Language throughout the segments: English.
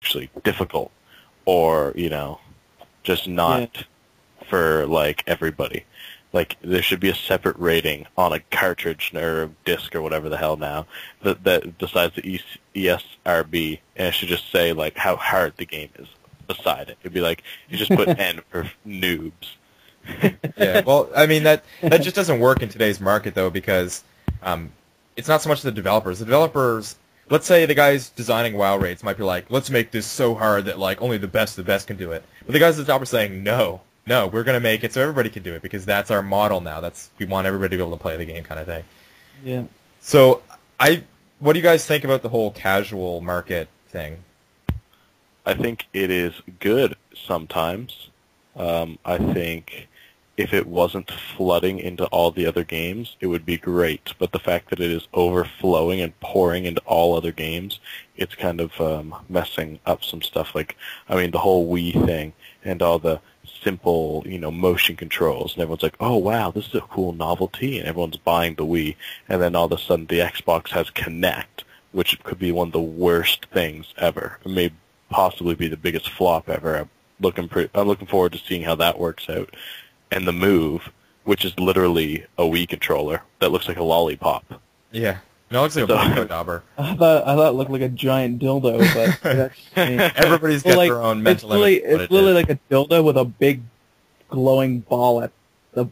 actually difficult, or just not for like everybody. Like there should be a separate rating on a cartridge or a disc or whatever the hell now that decides the ESRB, and it should just say like how hard the game is beside it. It'd be like you just put N for noobs. Yeah, well, I mean that just doesn't work in today's market though, because it's not so much the developers. The developers, let's say the guys designing WoW raids might be like, let's make this so hard that like only the best of the best can do it. But the guys at the top are saying, no, we're gonna make it so everybody can do it because that's our model now. We want everybody to be able to play the game, kind of thing. Yeah. So what do you guys think about the whole casual market thing? I think it is good sometimes. I think if it wasn't flooding into all the other games, it would be great. But the fact that it is overflowing and pouring into all other games, it's kind of messing up some stuff. Like, I mean, the whole Wii thing and all the simple, motion controls. And everyone's like, oh, wow, this is a cool novelty. And everyone's buying the Wii. And then all of a sudden the Xbox has Kinect, which could be one of the worst things ever. It may possibly be the biggest flop ever. I'm looking forward to seeing how that works out. And the Move, which is literally a Wii controller that looks like a lollipop. Yeah. No, it looks like a Bronco Dauber. I thought it looked like a giant dildo, but that's everybody's got their own mental image. It's literally like a dildo with a big glowing ball at the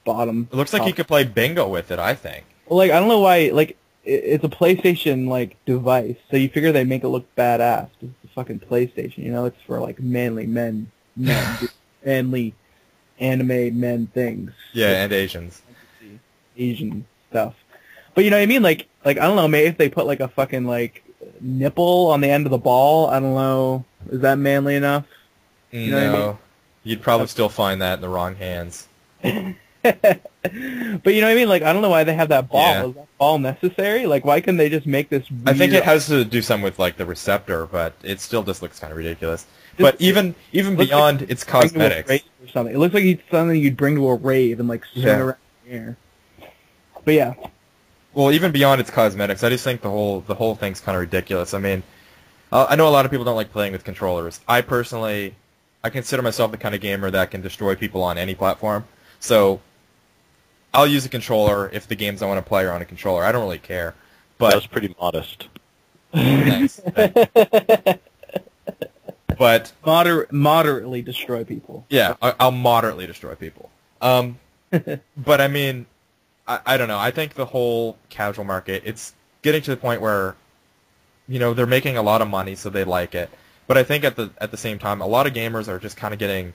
bottom. It looks like you could play bingo with it, I think. Well, like, I don't know why, like, it's a PlayStation, like, device, so you figure they make it look badass. It's a fucking PlayStation, It's for, like, manly men manly anime men things. Yeah, and Asians. Asian stuff. But you know what I mean? Like I don't know, maybe if they put like a fucking like nipple on the end of the ball, I don't know, is that manly enough? You know what I mean? You'd probably still find that in the wrong hands. But you know what I mean? Like, I don't know why they have that ball. Yeah. Is that ball necessary? Like, why couldn't they just make this weird... I think it has to do something with like the receptor, but it still just looks kind of ridiculous. But even beyond its cosmetics, or something. It looks like it's something you'd bring to a rave and like swing around in the air. But yeah. Well, even beyond its cosmetics, I just think the whole thing's kind of ridiculous. I mean, I know a lot of people don't like playing with controllers. I consider myself the kind of gamer that can destroy people on any platform. So I'll use a controller if the games I want to play are on a controller. I don't really care. But that was pretty modest. Thanks. But moderately destroy people. Yeah, I'll moderately destroy people. But I mean, I don't know. I think the whole casual market, it's getting to the point where, they're making a lot of money, so they like it. But I think at the same time, a lot of gamers are just kind of getting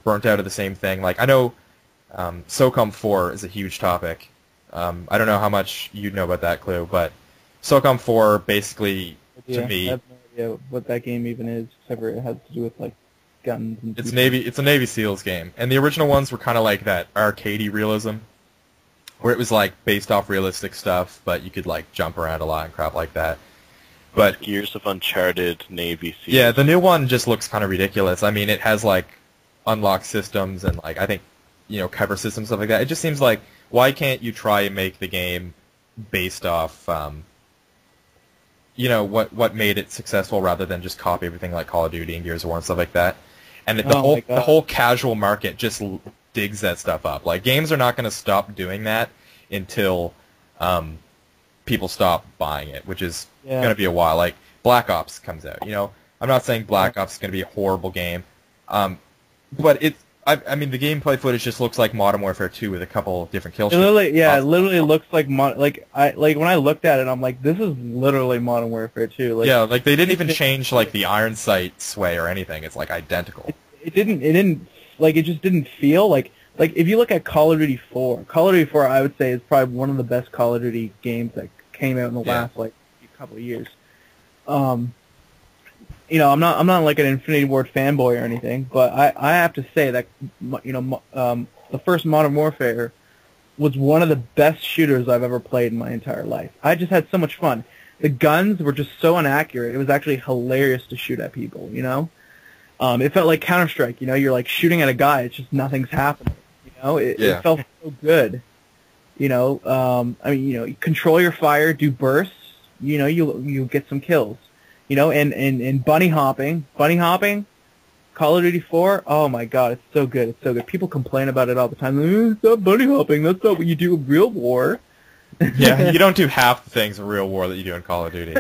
burnt out of the same thing. Like, I know SOCOM 4 is a huge topic. I don't know how much you know about that, Clue, but SOCOM 4 basically, to me... I have no idea what that game even is, except for it has to do with, like, guns and... It's a Navy SEALs game. And the original ones were kind of like that arcadey realism, where it was, like, based off realistic stuff, but you could, like, jump around a lot and crap like that. But Years of Uncharted Navy SEALs. Yeah, the new one just looks kind of ridiculous. I mean, it has, like, unlock systems and, like, I think, cover systems, stuff like that. It just seems like, why can't you try and make the game based off, what made it successful rather than just copy everything like Call of Duty and Gears of War and stuff like that? And the whole casual market just digs that stuff up. Like, games are not going to stop doing that until people stop buying it, which is going to be a while. Like, Black Ops comes out. I'm not saying Black Ops is going to be a horrible game, but I mean, the gameplay footage just looks like Modern Warfare 2 with a couple different kill streaks. It literally looks like when I looked at it, I'm like, this is literally Modern Warfare 2. Like, yeah, like they didn't even change like the iron sight sway or anything. It's like identical. It just didn't feel like if you look at Call of Duty 4, Call of Duty 4, I would say is probably one of the best Call of Duty games that came out in the last couple of years. I'm not like an Infinity Ward fanboy or anything, but I have to say that the first Modern Warfare was one of the best shooters I've ever played in my entire life. I just had so much fun. The guns were just so inaccurate. It was actually hilarious to shoot at people. It felt like Counter-Strike. You're like shooting at a guy. It's just nothing's happening. It felt so good. I mean, you control your fire, do bursts. You get some kills. and bunny hopping, Call of Duty 4. Oh my God, it's so good. It's so good. People complain about it all the time. It's not bunny hopping. That's not what you do in real war. Yeah, you don't do half the things in real war that you do in Call of Duty.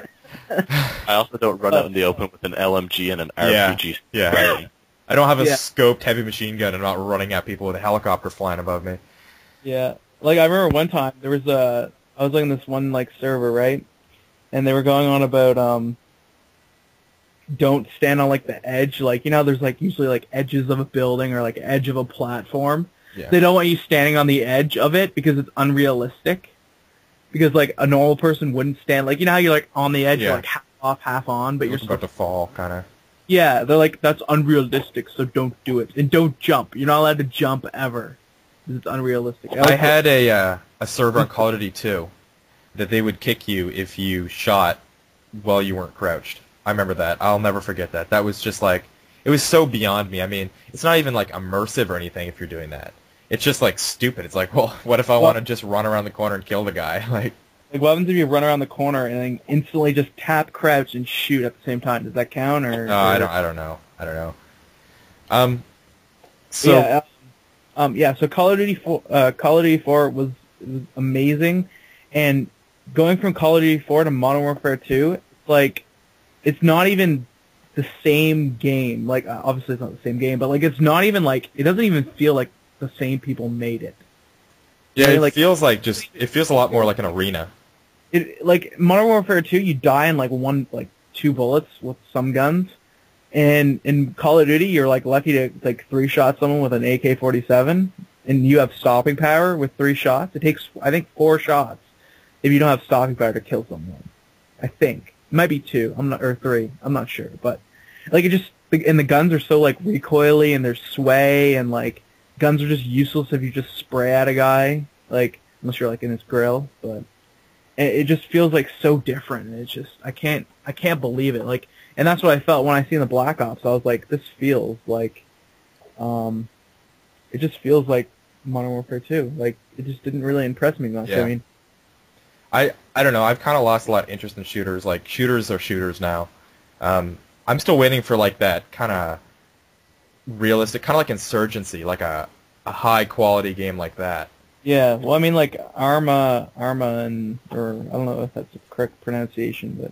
I also don't run out in the open with an LMG and an RPG. Yeah. I don't have a scoped heavy machine gun and I'm not running at people with a helicopter flying above me. Yeah. Like, I remember one time, I was looking at this one, like, server, right? And they were going on about, don't stand on, like, the edge. Like, there's, like, usually, like, edges of a building or, like, edge of a platform. Yeah. They don't want you standing on the edge of it because it's unrealistic. Because, like, a normal person wouldn't stand, like, how you're, like, on the edge, you're, like, half off, half on, but you're about to fall, kind of. Yeah, they're like, that's unrealistic, so don't do it. And don't jump. You're not allowed to jump ever. Because it's unrealistic. I had a server on Call of Duty 2 that they would kick you if you shot while you weren't crouched. I remember that. I'll never forget that. That was just, like, it was so beyond me. I mean, it's not even, like, immersive or anything if you're doing that. It's just, like, stupid. It's like, well, what if I want to just run around the corner and kill the guy? Like, what happens if you run around the corner and then instantly just tap crouch and shoot at the same time? Does that count, or? No, I don't know. So Call of Duty 4 was amazing, and going from Call of Duty 4 to Modern Warfare 2, it's like, it's not even the same game. Like, obviously it's not the same game, but, like, it's not even, like, it doesn't even feel like the same people made it. Yeah, it feels like it feels a lot more like an arena. Like, Modern Warfare 2, you die in, like, 2 bullets with some guns. And in Call of Duty, you're, like, lucky to, like, 3-shot someone with an AK-47, and you have stopping power with 3 shots. It takes, I think, 4 shots if you don't have stopping power to kill someone. I think. It might be 2, or 3, I'm not sure. But, like, and the guns are so, like, recoily, and there's sway, and, like, guns are just useless if you just spray at a guy, like, unless you're, like, in his grill, but it just feels, like, so different. It's just, I can't believe it, like, and that's what I felt when I seen the Black Ops. I was like, this feels like, it just feels like Modern Warfare 2. Like, it just didn't really impress me much. Yeah. I mean, I don't know. I've kind of lost a lot of interest in shooters. Like, shooters are shooters now. I'm still waiting for, like, that kind of realistic, kind of like Insurgency, like a high-quality game like that. Yeah, well, I mean, like, Arma, or I don't know if that's the correct pronunciation, but...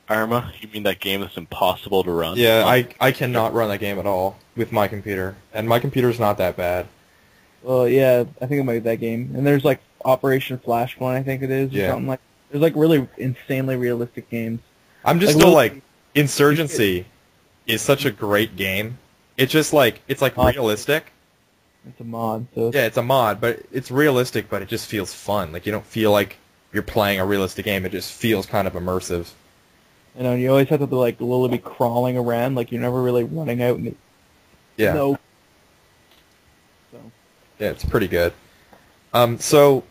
Arma? You mean that game that's impossible to run? Yeah, I cannot run that game at all with my computer, and my computer's not that bad. Well, yeah, I think it might be that game. And there's, like, Operation Flashpoint, I think it is, or something like... There's, like, really insanely realistic games. I'm just still, like, Insurgency is such a great game. It's just, like, it's, like, realistic. It's a mod, so... Yeah, it's a mod, but it's realistic, but it just feels fun. Like, you don't feel like you're playing a realistic game. It just feels kind of immersive. You know, you always have to be, like, literally be crawling around. Like, you're never really running out. And yeah. No. So. Yeah, it's pretty good. So,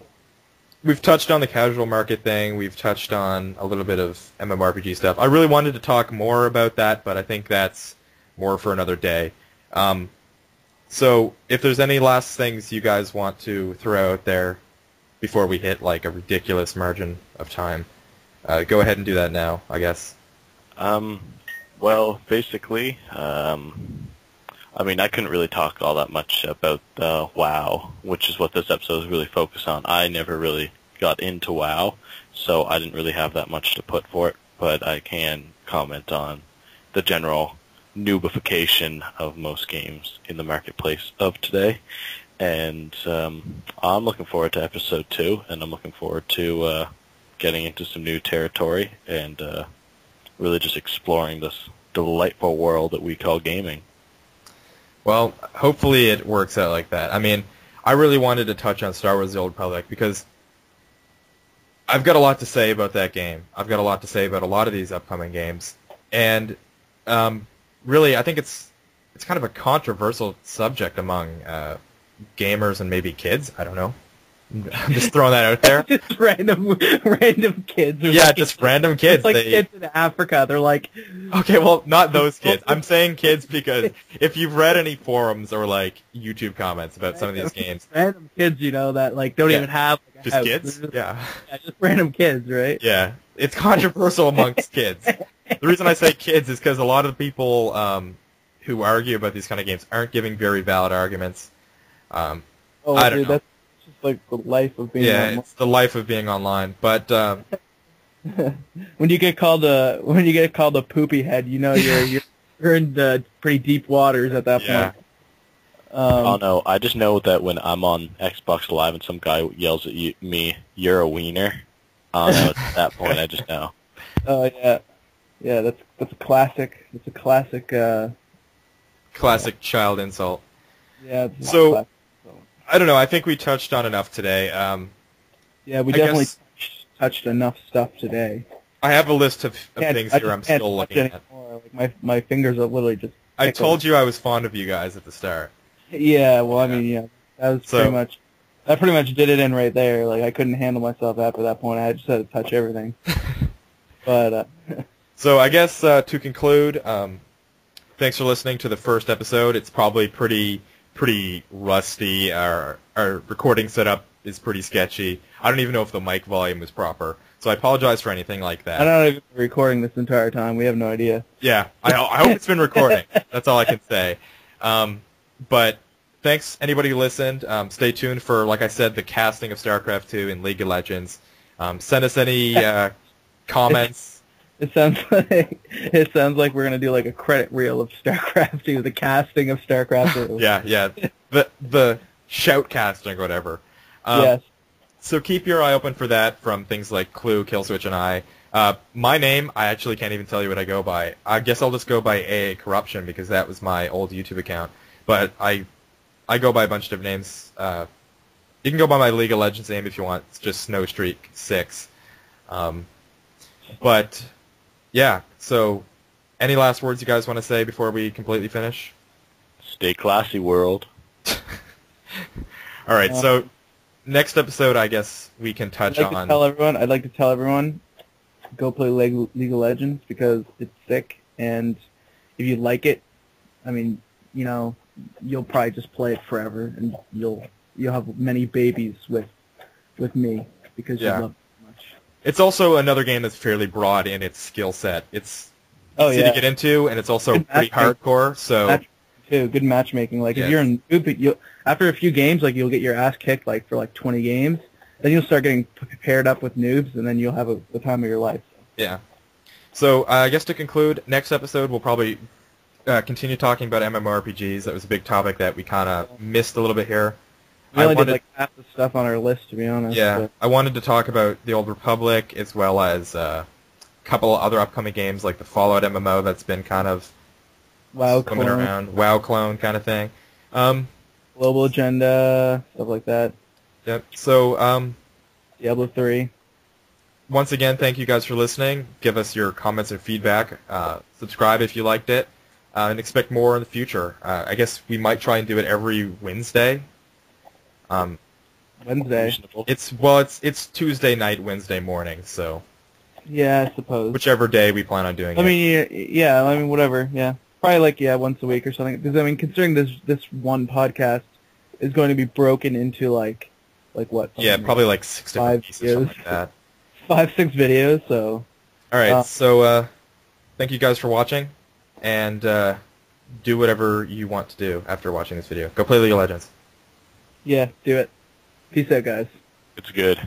we've touched on the casual market thing. We've touched on a little bit of MMORPG stuff. I really wanted to talk more about that, but I think that's more for another day. So, if there's any last things you guys want to throw out there before we hit, like, a ridiculous margin of time, go ahead and do that now, I guess. Well, basically, I mean, I couldn't really talk all that much about WoW, which is what this episode is really focused on. I never really got into WoW, so I didn't really have that much to put for it, but I can comment on the general noobification of most games in the marketplace of today. And I'm looking forward to episode 2, and I'm looking forward to getting into some new territory and really just exploring this delightful world that we call gaming. Well, hopefully it works out like that. I mean, I really wanted to touch on Star Wars: The Old Republic because I've got a lot to say about that game. I've got a lot to say about a lot of these upcoming games. And really, I think it's kind of a controversial subject among gamers and maybe kids. I don't know. I'm just throwing that out there. Just random kids. Yeah, like, just random kids. It's like kids in Africa. They're like, okay, well, not those kids. I'm saying kids because if you've read any forums or like YouTube comments about some of these games, random kids, you know, that like don't even have like, a just house. kids. Just, yeah, just random kids, right? Yeah, it's controversial amongst kids. The reason I say kids is because a lot of the people who argue about these kind of games aren't giving very valid arguments. I don't know. That's just like the life of being online. It's the life of being online. But when you get called a poopy head, you know you're in the pretty deep waters at that point. Oh no, I just know that when I'm on Xbox Live and some guy yells at me, "You're a wiener." I don't know. At that point, I just know. Oh yeah. That's a classic. It's a classic. Classic child insult. Yeah. So I don't know. I think we touched on enough today. Yeah, we definitely touched enough stuff today. I have a list of things here I'm still looking at. Like my fingers are literally just. I told you I was fond of you guys at the start. Yeah, well, I mean, yeah, that was pretty much. That pretty much did it in right there. Like I couldn't handle myself after that point. I just had to touch everything. But. So I guess to conclude, thanks for listening to the first episode. It's probably pretty rusty. Our recording setup is pretty sketchy. I don't even know if the mic volume is proper. So I apologize for anything like that. I don't know if you've been recording this entire time. We have no idea. Yeah, I hope it's been recording. That's all I can say. But thanks, anybody who listened. Stay tuned for, like I said, the casting of StarCraft 2 in League of Legends. Send us any comments. It sounds like we're gonna do like a credit reel of StarCraft 2, the casting of StarCraft 2. yeah, the shout casting or whatever. Yes. So keep your eye open for that from things like Clue, Killswitch, and I. My name, I actually can't even tell you what I go by. I guess I'll just go by AA Corruption because that was my old YouTube account. But I go by a bunch of different names. You can go by my League of Legends name if you want. It's just SnowStreak 6. But yeah, so any last words you guys want to say before we completely finish? Stay classy, world. All right, so next episode, I guess we can touch on. I'd like to tell everyone, go play League of Legends because it's sick, and if you like it, I mean, you know, you'll probably just play it forever, and you'll have many babies with me because you love it so much. It's also another game that's fairly broad in its skill set. It's easy to get into, and it's also pretty hardcore. So good matchmaking. Like if you're in noob, after a few games, like you'll get your ass kicked like for like 20 games. Then you'll start getting paired up with noobs, and then you'll have the time of your life. Yeah. So I guess to conclude, next episode we'll probably continue talking about MMORPGs. That was a big topic that we kind of missed a little bit here. We only did like half the stuff on our list, to be honest. Yeah, but I wanted to talk about the Old Republic as well as a couple of other upcoming games like the Fallout MMO that's been kind of swimming around, WoW clone kind of thing. Global Agenda, stuff like that. Yep. So Diablo 3. Once again, thank you guys for listening. Give us your comments and feedback. Subscribe if you liked it, and expect more in the future. I guess we might try and do it every Wednesday. Wednesday. It's Tuesday night, Wednesday morning, so. Yeah, I suppose. Whichever day we plan on doing it. I mean, whatever. Yeah, probably like once a week or something. Because I mean, considering this one podcast is going to be broken into like what? Yeah, probably like 6 different pieces, something like that. 5-6 videos. So. All right. So thank you guys for watching, and do whatever you want to do after watching this video. Go play League of Legends. Yeah, do it. Peace out, guys. It's good.